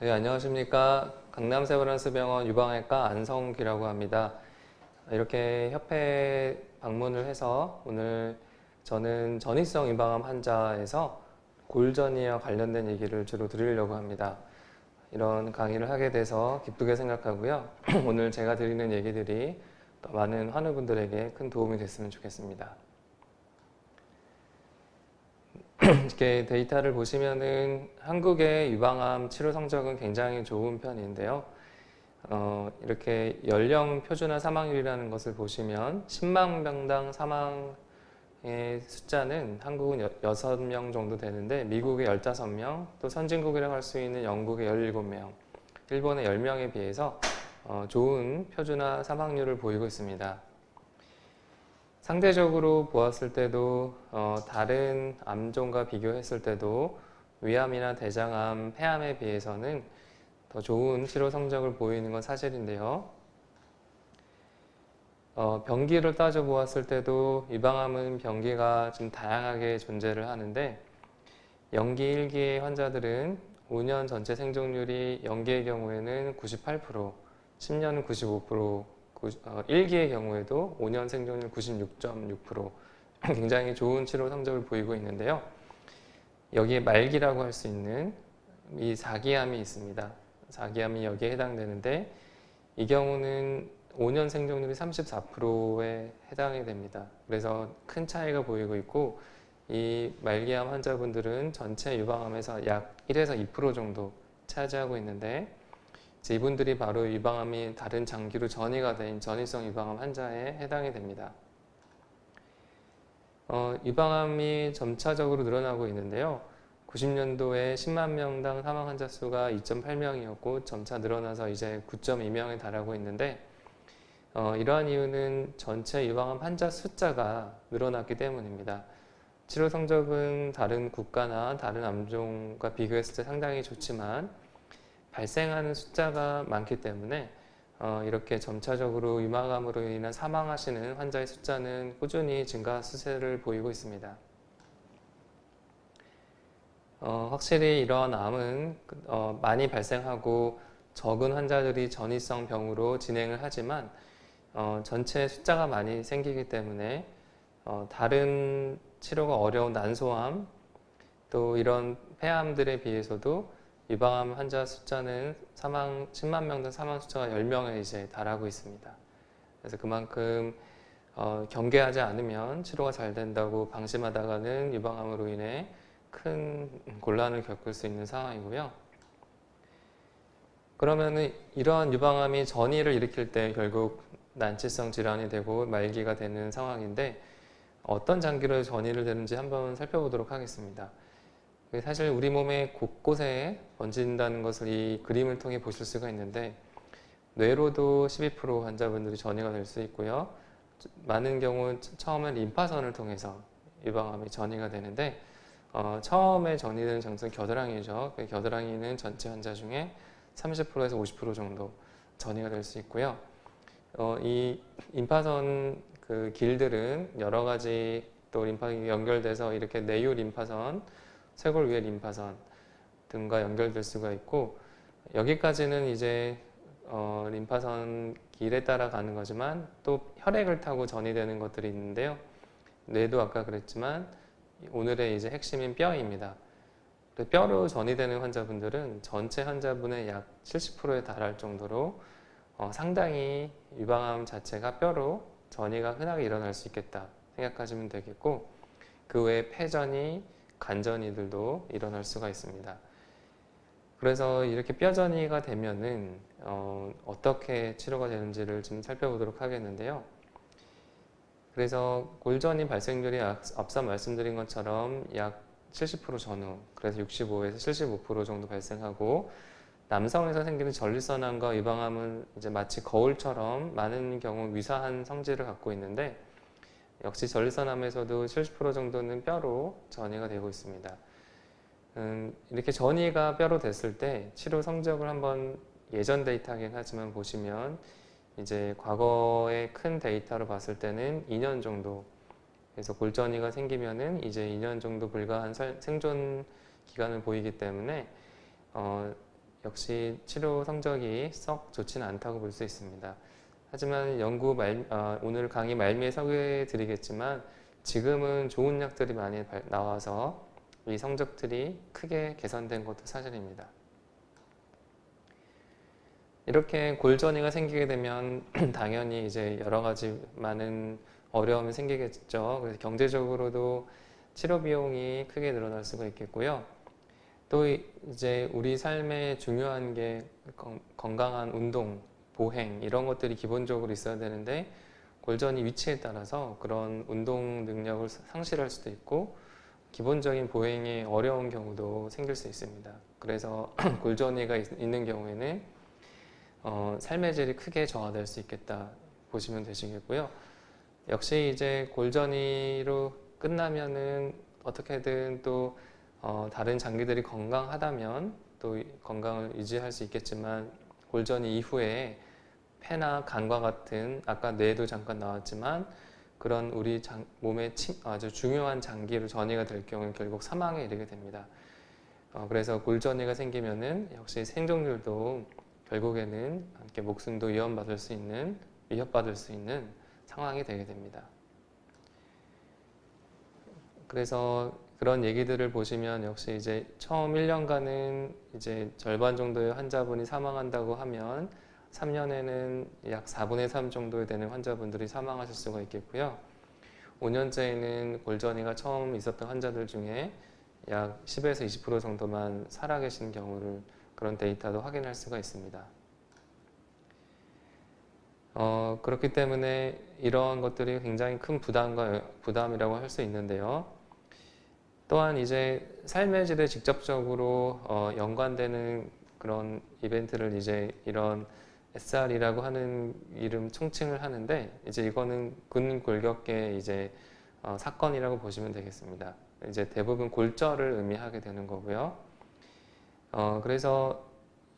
네, 안녕하십니까. 강남세브란스병원 유방외과 안성기라고 합니다. 이렇게 협회에 방문을 해서 오늘 저는 전이성 유방암 환자에서 골전이와 관련된 얘기를 주로 드리려고 합니다. 이런 강의를 하게 돼서 기쁘게 생각하고요. 오늘 제가 드리는 얘기들이 또 많은 환우분들에게 큰 도움이 됐으면 좋겠습니다. 이렇게 데이터를 보시면은 한국의 유방암 치료 성적은 굉장히 좋은 편인데요. 이렇게 연령 표준화 사망률이라는 것을 보시면 10만 명당 사망의 숫자는 한국은 6명 정도 되는데 미국의 15명, 또 선진국이라고 할 수 있는 영국의 17명, 일본의 10명에 비해서 좋은 표준화 사망률을 보이고 있습니다. 상대적으로 보았을 때도 다른 암종과 비교했을 때도 위암이나 대장암, 폐암에 비해서는 더 좋은 치료 성적을 보이는 건 사실인데요. 병기를 따져 보았을 때도 유방암은 병기가 좀 다양하게 존재를 하는데 영기 1기의 환자들은 5년 전체 생존율이 영기의 경우에는 98%, 10년은 95%, 1기의 경우에도 5년 생존율 96.6% 굉장히 좋은 치료 성적을 보이고 있는데요. 여기에 말기라고 할 수 있는 이 4기암이 있습니다. 4기암이 여기에 해당되는데 이 경우는 5년 생존율이 34%에 해당이 됩니다. 그래서 큰 차이가 보이고 있고 이 말기암 환자분들은 전체 유방암에서 약 1에서 2% 정도 차지하고 있는데 이분들이 바로 유방암이 다른 장기로 전이가 된 전이성 유방암 환자에 해당이 됩니다. 유방암이 점차적으로 늘어나고 있는데요. 90년도에 10만 명당 사망 환자 수가 2.8명이었고 점차 늘어나서 이제 9.2명에 달하고 있는데 이러한 이유는 전체 유방암 환자 숫자가 늘어났기 때문입니다. 치료 성적은 다른 국가나 다른 암종과 비교했을 때 상당히 좋지만 발생하는 숫자가 많기 때문에 이렇게 점차적으로 유방암으로 인한 사망하시는 환자의 숫자는 꾸준히 증가 추세를 보이고 있습니다. 확실히 이러한 암은 많이 발생하고 적은 환자들이 전이성 병으로 진행을 하지만 전체 숫자가 많이 생기기 때문에 다른 치료가 어려운 난소암 또 이런 폐암들에 비해서도 유방암 환자 숫자는 10만 명당 사망 숫자가 10명에 이제 달하고 있습니다. 그래서 그만큼 경계하지 않으면 치료가 잘 된다고 방심하다가는 유방암으로 인해 큰 곤란을 겪을 수 있는 상황이고요. 그러면은 이러한 유방암이 전이를 일으킬 때 결국 난치성 질환이 되고 말기가 되는 상황인데 어떤 장기로 전이를 되는지 한번 살펴보도록 하겠습니다. 사실 우리 몸의 곳곳에 번진다는 것을 이 그림을 통해 보실 수가 있는데 뇌로도 12% 환자분들이 전이가 될 수 있고요. 많은 경우 처음엔 림파선을 통해서 유방암이 전이가 되는데 처음에 전이되는 장소는 겨드랑이죠. 겨드랑이는 전체 환자 중에 30%에서 50% 정도 전이가 될 수 있고요. 이 림파선 그 길들은 여러 가지 또 림파선이 연결돼서 이렇게 내유 림파선, 쇄골 위의 림파선 등과 연결될 수가 있고 여기까지는 이제 림파선 길에 따라 가는 거지만 또 혈액을 타고 전이되는 것들이 있는데요. 뇌도 아까 그랬지만 오늘의 이제 핵심인 뼈입니다. 뼈로 전이되는 환자분들은 전체 환자분의 약 70%에 달할 정도로 상당히 유방암 자체가 뼈로 전이가 흔하게 일어날 수 있겠다 생각하시면 되겠고 그 외에 폐전이, 간전이들도 일어날 수가 있습니다. 그래서 이렇게 뼈전이가 되면은 어떻게 치료가 되는지를 좀 살펴보도록 하겠는데요. 그래서 골전이 발생률이 앞서 말씀드린 것처럼 약 70% 전후, 그래서 65에서 75% 정도 발생하고 남성에서 생기는 전립선암과 유방암은 이제 마치 거울처럼 많은 경우 유사한 성질을 갖고 있는데 역시 전립선암에서도 70% 정도는 뼈로 전이가 되고 있습니다. 이렇게 전이가 뼈로 됐을 때 치료 성적을 한번 예전 데이터이긴 하지만 보시면 이제 과거의 큰 데이터로 봤을 때는 2년 정도 그래서 골전이가 생기면은 이제 2년 정도 불과한 생존 기간을 보이기 때문에 역시 치료 성적이 썩 좋지는 않다고 볼 수 있습니다. 하지만 오늘 강의 말미에 소개해 드리겠지만 지금은 좋은 약들이 많이 나와서 이 성적들이 크게 개선된 것도 사실입니다. 이렇게 골전이가 생기게 되면 당연히 이제 여러 가지 많은 어려움이 생기겠죠. 그래서 경제적으로도 치료 비용이 크게 늘어날 수가 있겠고요. 또 이제 우리 삶에 중요한 게 건강한 운동, 보행 이런 것들이 기본적으로 있어야 되는데 골전이 위치에 따라서 그런 운동 능력을 상실할 수도 있고 기본적인 보행이 어려운 경우도 생길 수 있습니다. 그래서 골전이가 있는 경우에는 삶의 질이 크게 저하될 수 있겠다 보시면 되시겠고요. 역시 이제 골전이로 끝나면은 어떻게든 또 다른 장기들이 건강하다면 또 건강을 유지할 수 있겠지만 골전이 이후에 폐나 간과 같은 아까 뇌도 잠깐 나왔지만 그런 우리 몸의 아주 중요한 장기로 전이가 될 경우는 결국 사망에 이르게 됩니다. 그래서 골전이가 생기면은 역시 생존율도 결국에는 함께 목숨도 위협받을 수 있는 상황이 되게 됩니다. 그래서 그런 얘기들을 보시면 역시 이제 처음 1년간은 이제 절반 정도의 환자분이 사망한다고 하면 3년에는 약 4분의 3 정도 되는 환자분들이 사망하실 수가 있겠고요. 5년째에는 골전이가 처음 있었던 환자들 중에 약 10에서 20% 정도만 살아계신 경우를 그런 데이터도 확인할 수가 있습니다. 그렇기 때문에 이런 것들이 굉장히 큰 부담이라고 할 수 있는데요. 또한 이제 삶의 질에 직접적으로 연관되는 그런 이벤트를 이제 이런 SR이라고 하는 이름 총칭을 하는데 이제 이거는 근골격계 이제 사건이라고 보시면 되겠습니다. 이제 대부분 골절을 의미하게 되는 거고요. 그래서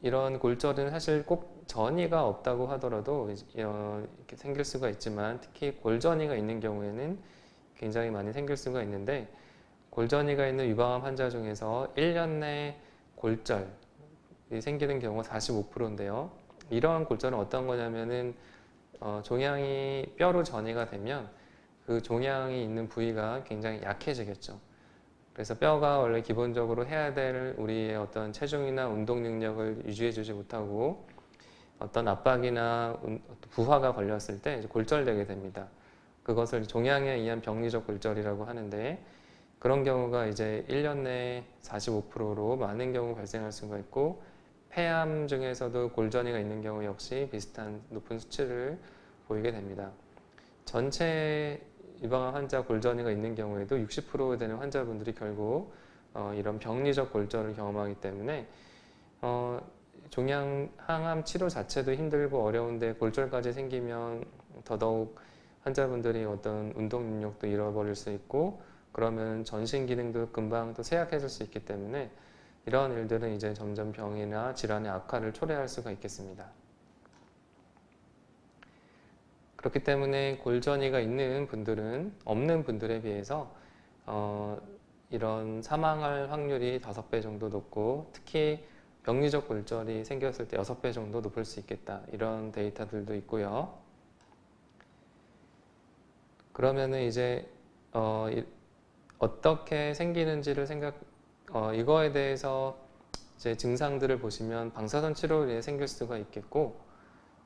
이런 골절은 사실 꼭 전이가 없다고 하더라도 이렇게 생길 수가 있지만 특히 골전이가 있는 경우에는 굉장히 많이 생길 수가 있는데 골전이가 있는 유방암 환자 중에서 1년 내 골절이 생기는 경우가 45%인데요. 이러한 골절은 어떤 거냐면은 종양이 뼈로 전이가 되면 그 종양이 있는 부위가 굉장히 약해지겠죠. 그래서 뼈가 원래 기본적으로 해야 될 우리의 어떤 체중이나 운동 능력을 유지해 주지 못하고 어떤 압박이나 부하가 걸렸을 때 이제 골절되게 됩니다. 그것을 종양에 의한 병리적 골절이라고 하는데 그런 경우가 이제 1년 내에 45%로 많은 경우 발생할 수가 있고 폐암 중에서도 골전이가 있는 경우 역시 비슷한 높은 수치를 보이게 됩니다. 전체 유방암 환자 골전이가 있는 경우에도 60% 되는 환자분들이 결국 이런 병리적 골절을 경험하기 때문에 항암 치료 자체도 힘들고 어려운데 골절까지 생기면 더더욱 환자분들이 어떤 운동 능력도 잃어버릴 수 있고 그러면 전신 기능도 금방 또 쇠약해질 수 있기 때문에 이런 일들은 이제 점점 병이나 질환의 악화를 초래할 수가 있겠습니다. 그렇기 때문에 골전이가 있는 분들은 없는 분들에 비해서 이런 사망할 확률이 5배 정도 높고 특히 병리적 골절이 생겼을 때 6배 정도 높을 수 있겠다. 이런 데이터들도 있고요. 그러면은 이제 어떻게 생기는지를 이거에 대해서 이제 증상들을 보시면 방사선 치료로 인해 생길 수가 있겠고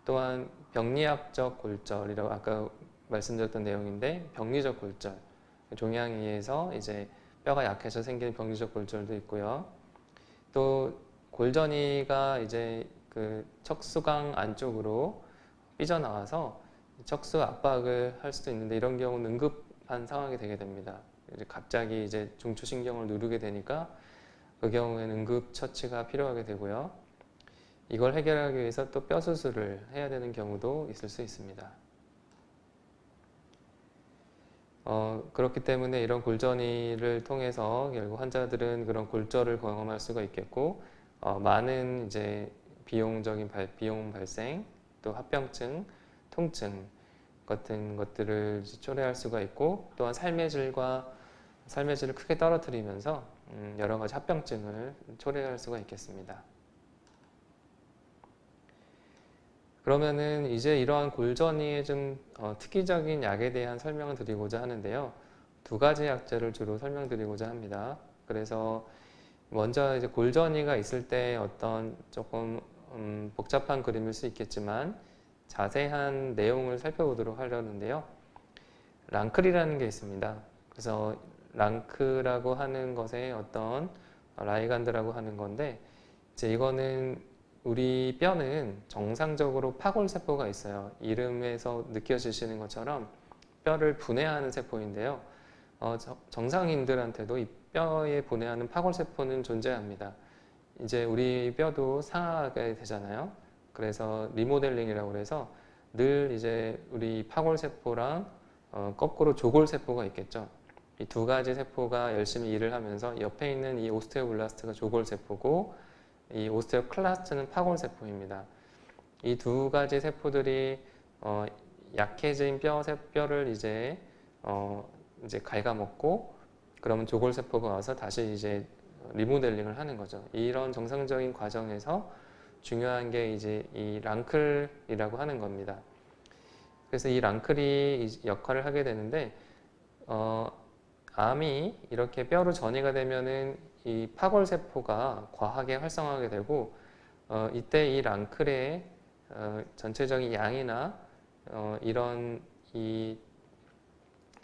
또한 병리학적 골절이라고 아까 말씀드렸던 내용인데 병리적 골절, 종양에 의해서 이제 뼈가 약해서 생기는 병리적 골절도 있고요. 또 골전이가 이제 그 척수강 안쪽으로 삐져나와서 척수 압박을 할 수도 있는데 이런 경우는 응급한 상황이 되게 됩니다. 이제 갑자기 이제 중추신경을 누르게 되니까 그 경우에는 응급 처치가 필요하게 되고요. 이걸 해결하기 위해서 또 뼈 수술을 해야 되는 경우도 있을 수 있습니다. 그렇기 때문에 이런 골전이를 통해서 결국 환자들은 그런 골절을 경험할 수가 있겠고 많은 이제 비용 발생, 또 합병증, 통증 같은 것들을 초래할 수가 있고 또한 삶의 질을 크게 떨어뜨리면서 여러 가지 합병증을 초래할 수가 있겠습니다. 그러면은 이제 이러한 골전이의 좀 특이적인 약에 대한 설명을 드리고자 하는데요. 두 가지 약제를 주로 설명드리고자 합니다. 그래서 먼저 이제 골전이가 있을 때 어떤 조금 복잡한 그림일 수 있겠지만 자세한 내용을 살펴보도록 하려는데요. 랑클이라는 게 있습니다. 그래서 랑크라고 하는 것에 어떤 라이간드라고 하는 건데 이제 이거는 우리 뼈는 정상적으로 파골세포가 있어요. 이름에서 느껴지시는 것처럼 뼈를 분해하는 세포인데요. 정상인들한테도 이 뼈에 분해하는 파골세포는 존재합니다. 이제 우리 뼈도 상하게 되잖아요. 그래서 리모델링이라고 해서 늘 이제 우리 파골세포랑 거꾸로 조골세포가 있겠죠. 이 두 가지 세포가 열심히 일을 하면서 옆에 있는 이 오스테오블라스트가 조골세포고 이 오스테오클라스트는 파골세포입니다. 이 두 가지 세포들이 약해진 뼈를 이제 갉아먹고 그러면 조골세포가 와서 다시 이제 리모델링을 하는 거죠. 이런 정상적인 과정에서 중요한 게 이제 이 랑클이라고 하는 겁니다. 그래서 이 랑클이 역할을 하게 되는데 암이 이렇게 뼈로 전이가 되면은 이 파골세포가 과하게 활성화하게 되고 이때 이 랑클의 전체적인 양이나 이런 이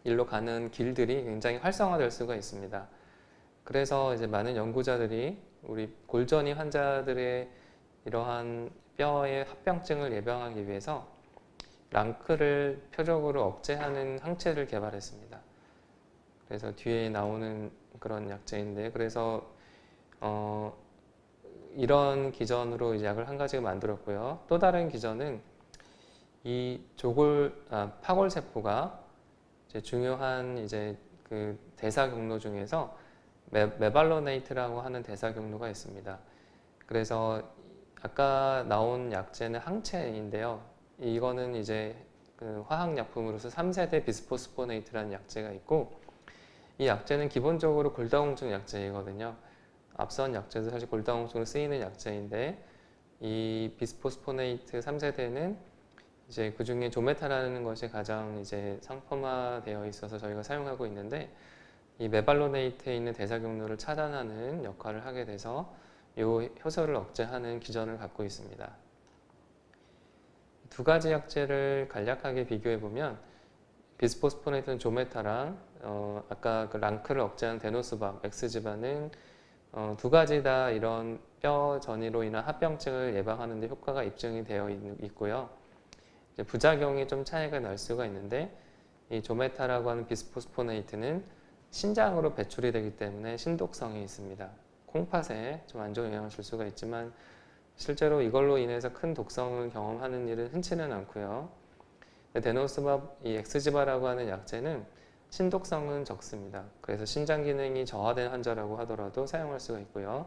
일로 가는 길들이 굉장히 활성화될 수가 있습니다. 그래서 이제 많은 연구자들이 우리 골전이 환자들의 이러한 뼈의 합병증을 예방하기 위해서 랑클을 표적으로 억제하는 항체를 개발했습니다. 그래서 뒤에 나오는 그런 약제인데 그래서 이런 기전으로 이제 약을 한 가지가 만들었고요. 또 다른 기전은 이 파골세포가 이제 중요한 이제 그 대사 경로 중에서 메발로네이트라고 하는 대사 경로가 있습니다. 그래서 아까 나온 약제는 항체인데요. 이거는 이제 그 화학약품으로서 3세대 비스포스포네이트라는 약제가 있고 이 약제는 기본적으로 골다공증 약제이거든요. 앞선 약제도 사실 골다공증으로 쓰이는 약제인데 이 비스포스포네이트 3세대는 이제 그 중에 조메타라는 것이 가장 이제 상품화되어 있어서 저희가 사용하고 있는데 이 메발로네이트에 있는 대사 경로를 차단하는 역할을 하게 돼서 이 효소를 억제하는 기전을 갖고 있습니다. 두 가지 약제를 간략하게 비교해 보면 비스포스포네이트는 조메타랑 아까 그 랑크를 억제하는 데노스밥, 엑스지바는 두 가지 다 이런 뼈 전이로 인한 합병증을 예방하는 데 효과가 입증이 되어 있고요. 이제 부작용이 좀 차이가 날 수가 있는데 이 조메타라고 하는 비스포스포네이트는 신장으로 배출이 되기 때문에 신독성이 있습니다. 콩팥에 좀 안 좋은 영향을 줄 수가 있지만 실제로 이걸로 인해서 큰 독성을 경험하는 일은 흔치는 않고요. 데노스밥, 이 엑스지바라고 하는 약제는 신독성은 적습니다. 그래서 신장 기능이 저하된 환자라고 하더라도 사용할 수가 있고요.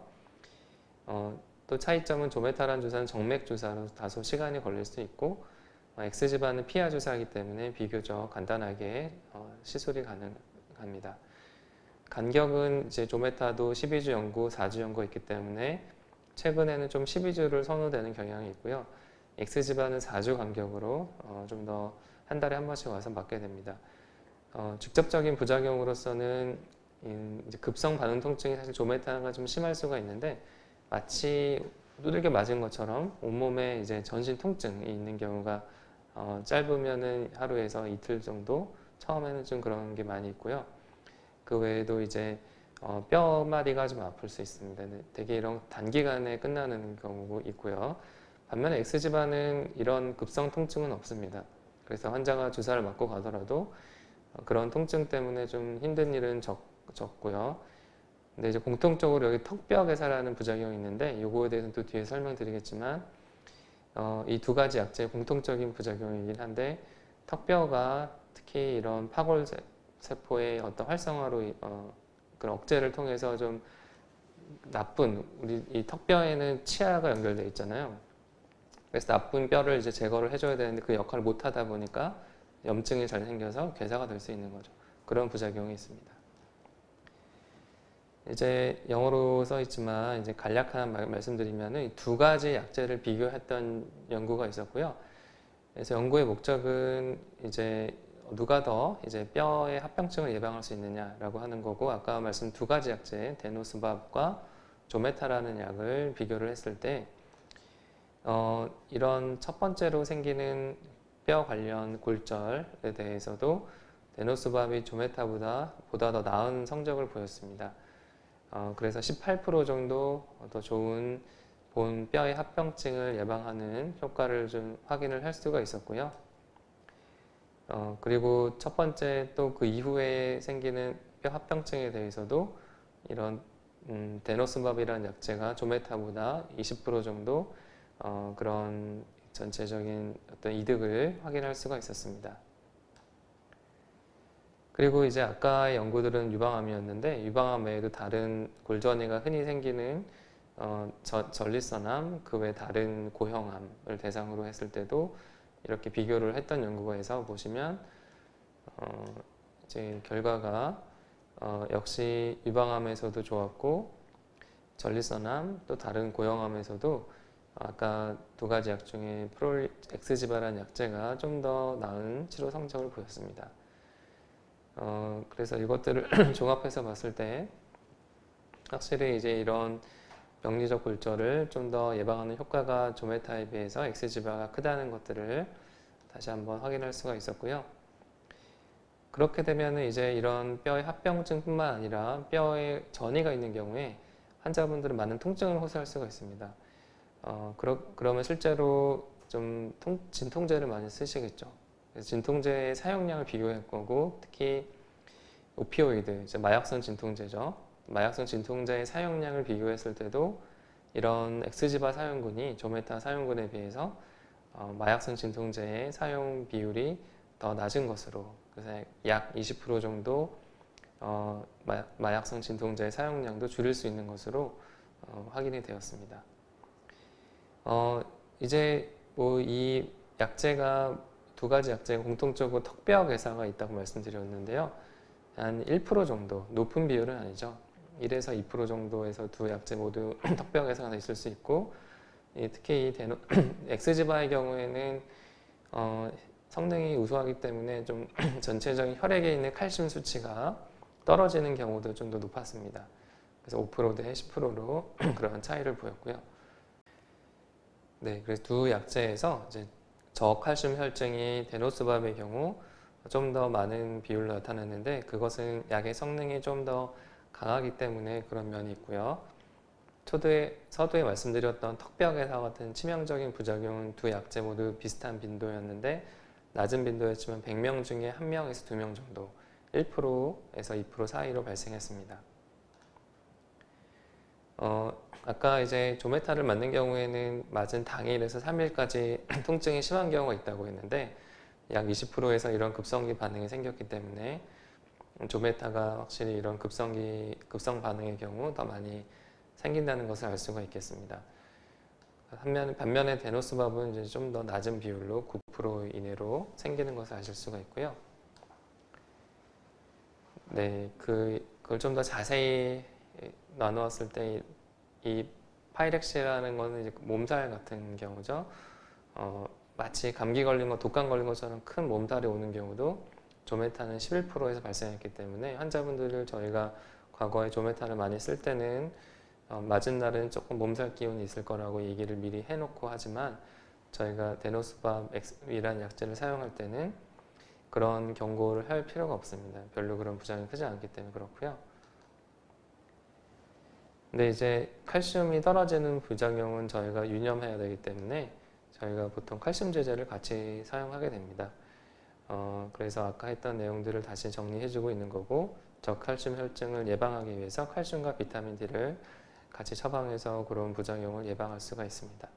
또 차이점은 조메타란 주사는 정맥 주사로 다소 시간이 걸릴 수 있고 엑스지바는 피하 주사이기 때문에 비교적 간단하게 시술이 가능합니다. 간격은 이제 조메타도 12주 연구, 4주 연구가 있기 때문에 최근에는 좀 12주를 선호되는 경향이 있고요. 엑스지바는 4주 간격으로 좀 더 한 달에 한 번씩 와서 맞게 됩니다. 직접적인 부작용으로서는 이제 급성 반응 통증이 사실 조메타가 좀 심할 수가 있는데 마치 두들겨 맞은 것처럼 온몸에 이제 전신 통증이 있는 경우가 짧으면은 하루에서 이틀 정도 처음에는 좀 그런 게 많이 있고요. 그 외에도 이제 뼈마디가 좀 아플 수 있습니다. 되게 이런 단기간에 끝나는 경우도 있고요. 반면에 엑스지바는 이런 급성 통증은 없습니다. 그래서 환자가 주사를 맞고 가더라도 그런 통증 때문에 좀 힘든 일은 적고요. 근데 이제 공통적으로 여기 턱뼈 괴사라는 부작용이 있는데 이거에 대해서는 또 뒤에 설명드리겠지만 이 두 가지 약제의 공통적인 부작용이긴 한데 턱뼈가 특히 이런 파골 세포의 어떤 활성화로 그런 억제를 통해서 좀 나쁜 우리 이 턱뼈에는 치아가 연결되어 있잖아요. 그래서 나쁜 뼈를 이제 제거를 해줘야 되는데 그 역할을 못 하다 보니까 염증이 잘 생겨서 괴사가 될 수 있는 거죠. 그런 부작용이 있습니다. 이제 영어로 써 있지만 이제 간략한 말씀드리면은 두 가지 약제를 비교했던 연구가 있었고요. 그래서 연구의 목적은 이제 누가 더 이제 뼈의 합병증을 예방할 수 있느냐라고 하는 거고, 아까 말씀 두 가지 약제 데노스밥과 조메타라는 약을 비교를 했을 때 이런 첫 번째로 생기는 뼈 관련 골절에 대해서도 데노스밥이 조메타보다 더 나은 성적을 보였습니다. 그래서 18% 정도 더 좋은 본 뼈의 합병증을 예방하는 효과를 좀 확인을 할 수가 있었고요. 그리고 첫 번째 또 그 이후에 생기는 뼈 합병증에 대해서도 이런 데노스밥이라는 약제가 조메타보다 20% 정도 그런 전체적인 어떤 이득을 확인할 수가 있었습니다. 그리고 이제 아까의 연구들은 유방암이었는데, 유방암 외에도 다른 골전이가 흔히 생기는 전립선암, 그 외 다른 고형암을 대상으로 했을 때도 이렇게 비교를 했던 연구가 있어서 보시면 이제 결과가 역시 유방암에서도 좋았고, 전립선암 또 다른 고형암에서도 아까 두 가지 약 중에 엑스지바라는 약제가 좀 더 나은 치료 성적을 보였습니다. 그래서 이것들을 종합해서 봤을 때 확실히 이제 이런 병리적 골절을 좀 더 예방하는 효과가 조메타에 비해서 엑스지바가 크다는 것들을 다시 한번 확인할 수가 있었고요. 그렇게 되면 이제 이런 뼈의 합병증뿐만 아니라 뼈에 전이가 있는 경우에 환자분들은 많은 통증을 호소할 수가 있습니다. 그러면 실제로 좀 진통제를 많이 쓰시겠죠. 그래서 진통제의 사용량을 비교할 거고, 특히 오피오이드, 이제 마약성 진통제죠. 마약성 진통제의 사용량을 비교했을 때도 이런 엑스지바 사용군이 조메타 사용군에 비해서 마약성 진통제의 사용 비율이 더 낮은 것으로, 그래서 약 20% 정도 마약성 진통제의 사용량도 줄일 수 있는 것으로 확인이 되었습니다. 이제 뭐 이 약제가 두 가지 약제가 공통적으로 턱뼈 괴사가 있다고 말씀드렸는데요. 한 1% 정도, 높은 비율은 아니죠. 1에서 2% 정도에서 두 약제 모두 턱뼈 괴사가 있을 수 있고, 특히 이 엑스지바의 경우에는 성능이 우수하기 때문에 좀 전체적인 혈액에 있는 칼슘 수치가 떨어지는 경우도 좀 더 높았습니다. 그래서 5% 대 10%로 그런 차이를 보였고요. 네, 그래서 두 약제에서 이제 저칼슘 혈증이 데노스밥의 경우 좀 더 많은 비율로 나타났는데, 그것은 약의 성능이 좀 더 강하기 때문에 그런 면이 있고요. 서두에 말씀드렸던 턱뼈 괴사 같은 치명적인 부작용은 두 약제 모두 비슷한 빈도였는데, 낮은 빈도였지만 100명 중에 1명에서 2명 정도, 1%에서 2% 사이로 발생했습니다. 아까 이제 조메타를 맞는 경우에는 맞은 당일에서 3일까지 통증이 심한 경우가 있다고 했는데, 약 20%에서 이런 급성기 반응이 생겼기 때문에 조메타가 확실히 이런 급성 반응의 경우 더 많이 생긴다는 것을 알 수가 있겠습니다. 반면에 데노스밥은 이제 좀 더 낮은 비율로 9% 이내로 생기는 것을 아실 수가 있고요. 네, 그걸 좀 더 자세히 나누었을 때 이 파이렉시라는 거는 이제 몸살 같은 경우죠. 마치 감기 걸린 거, 독감 걸린 것처럼 큰 몸살이 오는 경우도 조메타는 11%에서 발생했기 때문에 환자분들을 저희가 과거에 조메타를 많이 쓸 때는 맞은 날은 조금 몸살 기운이 있을 거라고 얘기를 미리 해놓고 하지만, 저희가 데노스밥이라는 약제를 사용할 때는 그런 경고를 할 필요가 없습니다. 별로 그런 부작용이 크지 않기 때문에 그렇고요. 근데 이제 칼슘이 떨어지는 부작용은 저희가 유념해야 되기 때문에 저희가 보통 칼슘 제제를 같이 사용하게 됩니다. 그래서 아까 했던 내용들을 다시 정리해주고 있는 거고, 저칼슘 혈증을 예방하기 위해서 칼슘과 비타민 D를 같이 처방해서 그런 부작용을 예방할 수가 있습니다.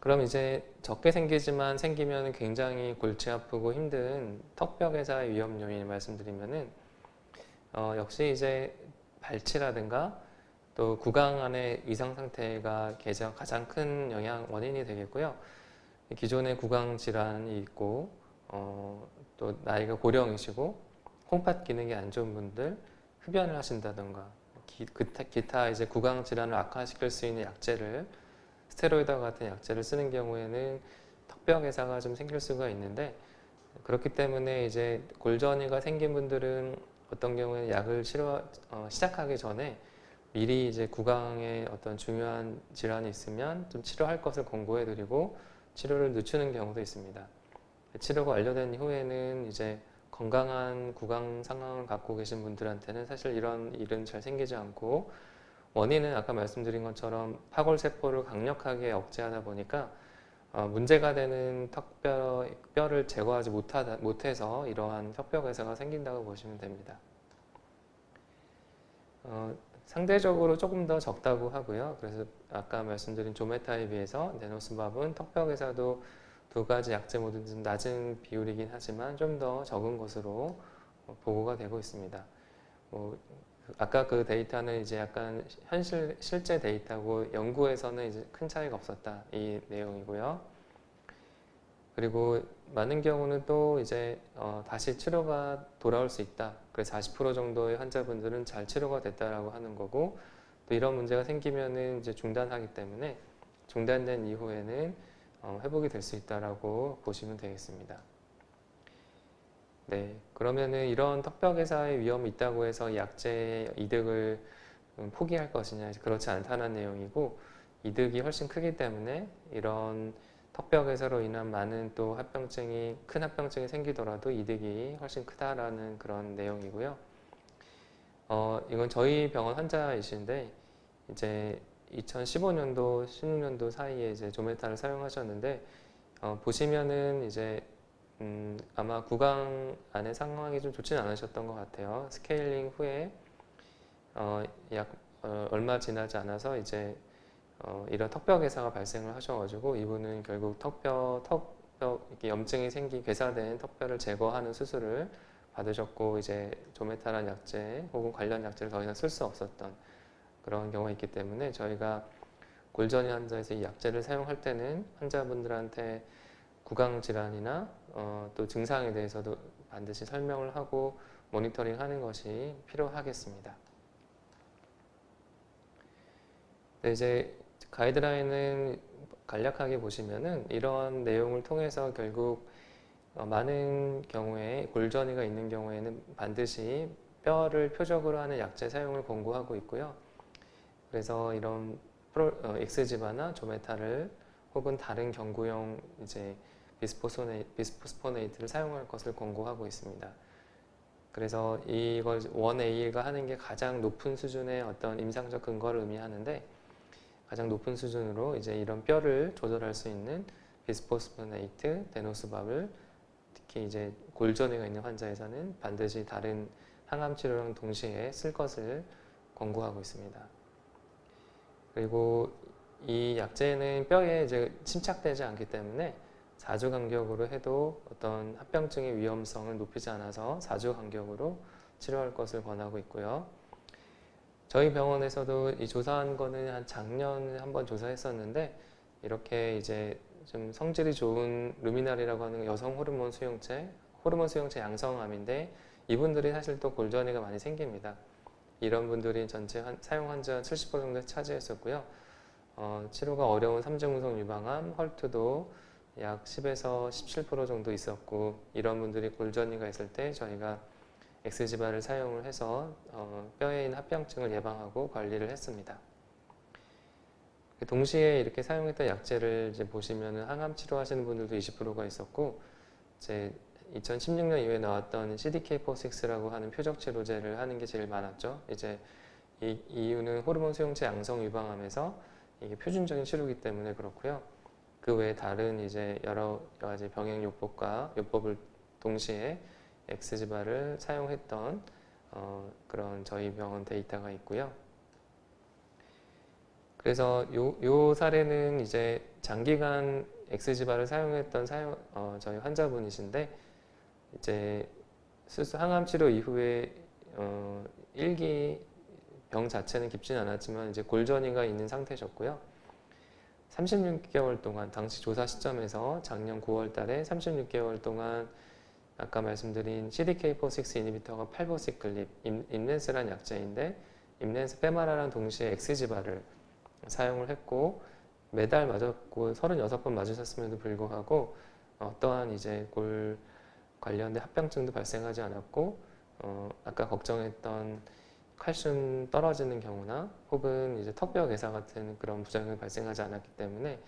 그럼 이제 적게 생기지만 생기면 굉장히 골치 아프고 힘든 턱뼈 괴사의 위험 요인 말씀드리면은 역시 이제 발치라든가 또 구강 안의 이상 상태가 가장 큰 원인이 되겠고요. 기존에 구강 질환이 있고 또 나이가 고령이시고 콩팥 기능이 안 좋은 분들, 흡연을 하신다든가 기타 이제 구강 질환을 악화시킬 수 있는 약제를 스테로이드와 같은 약제를 쓰는 경우에는 턱뼈 괴사가 좀 생길 수가 있는데, 그렇기 때문에 이제 골전이가 생긴 분들은 어떤 경우에는 약을 시작하기 전에 미리 이제 구강에 어떤 중요한 질환이 있으면 좀 치료할 것을 권고해드리고 치료를 늦추는 경우도 있습니다. 치료가 완료된 이후에는 이제 건강한 구강 상황을 갖고 계신 분들한테는 사실 이런 일은 잘 생기지 않고, 원인은 아까 말씀드린 것처럼 파골세포를 강력하게 억제하다 보니까 문제가 되는 뼈를 제거하지 못해서 이러한 턱뼈 괴사가 생긴다고 보시면 됩니다. 상대적으로 조금 더 적다고 하고요. 그래서 아까 말씀드린 조메타에 비해서 네노스밥은 턱뼈 괴사도 두 가지 약제 모두 좀 낮은 비율이긴 하지만 좀 더 적은 것으로 보고가 되고 있습니다. 아까 그 데이터는 이제 약간 실제 데이터고 연구에서는 이제 큰 차이가 없었다 이 내용이고요. 그리고 많은 경우는 또 이제 다시 치료가 돌아올 수 있다. 그래서 40% 정도의 환자분들은 잘 치료가 됐다라고 하는 거고, 또 이런 문제가 생기면은 이제 중단하기 때문에 중단된 이후에는 회복이 될 수 있다라고 보시면 되겠습니다. 네, 그러면은 이런 턱뼈 괴사의 위험이 있다고 해서 약제의 이득을 포기할 것이냐, 그렇지 않다는 내용이고, 이득이 훨씬 크기 때문에 이런 턱뼈 괴사로 인한 많은 또 큰 합병증이 생기더라도 이득이 훨씬 크다라는 그런 내용이고요. 이건 저희 병원 환자이신데 이제 2015년도, 16년도 사이에 이제 조메타를 사용하셨는데 보시면은 이제 아마 구강 안의 상황이 좀 좋지는 않으셨던 것 같아요. 스케일링 후에 얼마 지나지 않아서 이제 이런 턱뼈 괴사가 발생을 하셔가지고 이분은 결국 턱뼈 이렇게 염증이 괴사된 턱뼈를 제거하는 수술을 받으셨고, 이제 조메타란 약제 혹은 관련 약제를 더 이상 쓸 수 없었던 그런 경우가 있기 때문에 저희가 골전이 환자에서 이 약제를 사용할 때는 환자분들한테 구강 질환이나 또 증상에 대해서도 반드시 설명을 하고 모니터링 하는 것이 필요하겠습니다. 네, 이제 가이드라인은 간략하게 보시면은 이런 내용을 통해서 결국 많은 경우에 골전이가 있는 경우에는 반드시 뼈를 표적으로 하는 약제 사용을 권고하고 있고요. 그래서 이런 엑스지바나 조메타를 혹은 다른 경구용 이제 비스포스포네이트를 사용할 것을 권고하고 있습니다. 그래서 이걸 1A가 하는 게 가장 높은 수준의 어떤 임상적 근거를 의미하는데, 가장 높은 수준으로 이제 이런 뼈를 조절할 수 있는 비스포스포네이트, 데노스밥을 특히 이제 골전이가 있는 환자에서는 반드시 다른 항암 치료랑 동시에 쓸 것을 권고하고 있습니다. 그리고 이 약제는 뼈에 이제 침착되지 않기 때문에 4주 간격으로 해도 어떤 합병증의 위험성을 높이지 않아서 4주 간격으로 치료할 것을 권하고 있고요. 저희 병원에서도 이 조사한 거는 한 작년에 한번 조사했었는데, 이렇게 이제 좀 성질이 좋은 루미날이라고 하는 여성 호르몬 수용체 양성암인데, 이분들이 사실 또 골전이가 많이 생깁니다. 이런 분들이 전체 사용 환자 70% 정도 차지했었고요. 치료가 어려운 삼중무성 유방암, 헐투도 약 10에서 17% 정도 있었고, 이런 분들이 골전이가 있을 때 저희가 엑스지바를 사용을 해서 뼈에 있는 합병증을 예방하고 관리를 했습니다. 동시에 이렇게 사용했던 약제를 이제 보시면은 항암 치료하시는 분들도 20%가 있었고, 이제 2016년 이후에 나왔던 CDK4/6라고 하는 표적 치료제를 하는 게 제일 많았죠. 이제 이 이유는 호르몬 수용체 양성 유방암에서 이게 표준적인 치료이기 때문에 그렇고요. 그 외에 다른 이제 여러 가지 병행 요법을 동시에 엑스지바를 사용했던 그런 저희 병원 데이터가 있고요. 그래서 요 사례는 이제 장기간 엑스지바를 사용했던 저희 환자분이신데, 이제 항암 치료 이후에 1기 병 자체는 깊지는 않았지만 이제 골전이가 있는 상태셨고요. 36개월 동안 당시 조사 시점에서 작년 9월 달에 36개월 동안 아까 말씀드린 CDK4/6 이니비터가 팔보시클립, 임렌스란 약제인데 임렌스 페마라랑 동시에 엑스지바를 사용을 했고, 매달 맞았고 36번 맞으셨음에도 불구하고 어떠한 이제 골 관련된 합병증도 발생하지 않았고 아까 걱정했던 칼슘 떨어지는 경우나 혹은 이제 턱뼈 괴사 같은 그런 부작용이 발생하지 않았기 때문에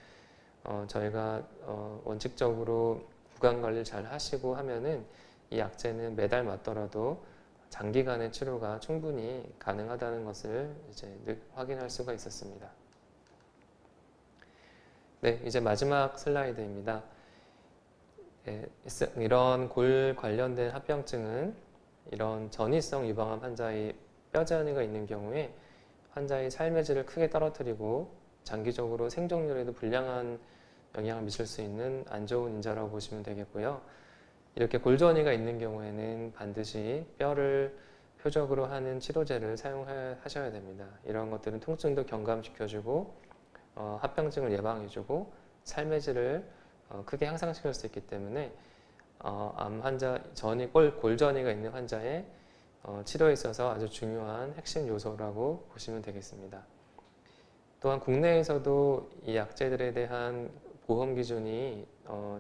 저희가 원칙적으로 구강 관리를 잘 하시고 하면은 이 약제는 매달 맞더라도 장기간의 치료가 충분히 가능하다는 것을 이제 확인할 수가 있었습니다. 네, 이제 마지막 슬라이드입니다. 이런 골 관련된 합병증은 이런 전이성 유방암 환자의 뼈전이가 있는 경우에 환자의 삶의 질을 크게 떨어뜨리고 장기적으로 생존율에도 불량한 영향을 미칠 수 있는 안 좋은 인자라고 보시면 되겠고요. 이렇게 골전이가 있는 경우에는 반드시 뼈를 표적으로 하는 치료제를 사용하셔야 됩니다. 이런 것들은 통증도 경감시켜주고 합병증을 예방해주고 삶의 질을 크게 향상시킬 수 있기 때문에 암 환자 골전이가 있는 환자의 치료에 있어서 아주 중요한 핵심 요소라고 보시면 되겠습니다. 또한 국내에서도 이 약제들에 대한 보험 기준이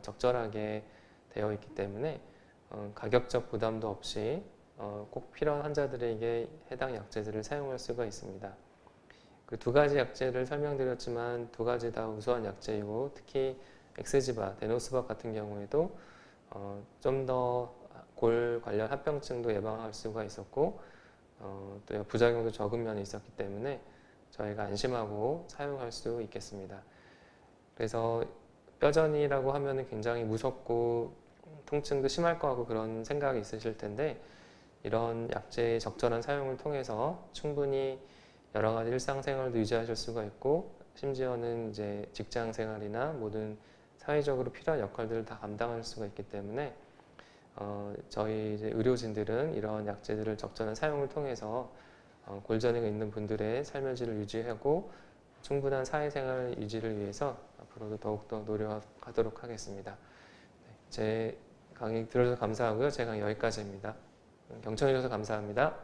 적절하게 되어 있기 때문에 가격적 부담도 없이 꼭 필요한 환자들에게 해당 약제들을 사용할 수가 있습니다. 그 두 가지 약제를 설명드렸지만 두 가지 다 우수한 약제이고 특히 엑스지바, 데노스박 같은 경우에도 좀 더 골 관련 합병증도 예방할 수가 있었고 또 부작용도 적은 면이 있었기 때문에 저희가 안심하고 사용할 수 있겠습니다. 그래서 뼈전이라고 하면 굉장히 무섭고 통증도 심할 것 같고 그런 생각이 있으실 텐데 이런 약제의 적절한 사용을 통해서 충분히 여러 가지 일상생활도 유지하실 수가 있고 심지어는 이제 직장생활이나 모든 사회적으로 필요한 역할들을 다 감당할 수가 있기 때문에 저희 이제 의료진들은 이런 약제들을 적절한 사용을 통해서 골전이가 있는 분들의 삶의 질을 유지하고 충분한 사회생활 유지를 위해서 앞으로도 더욱더 노력하도록 하겠습니다. 제 강의 들어주셔서 감사하고요. 제 강의 여기까지입니다. 경청해 주셔서 감사합니다.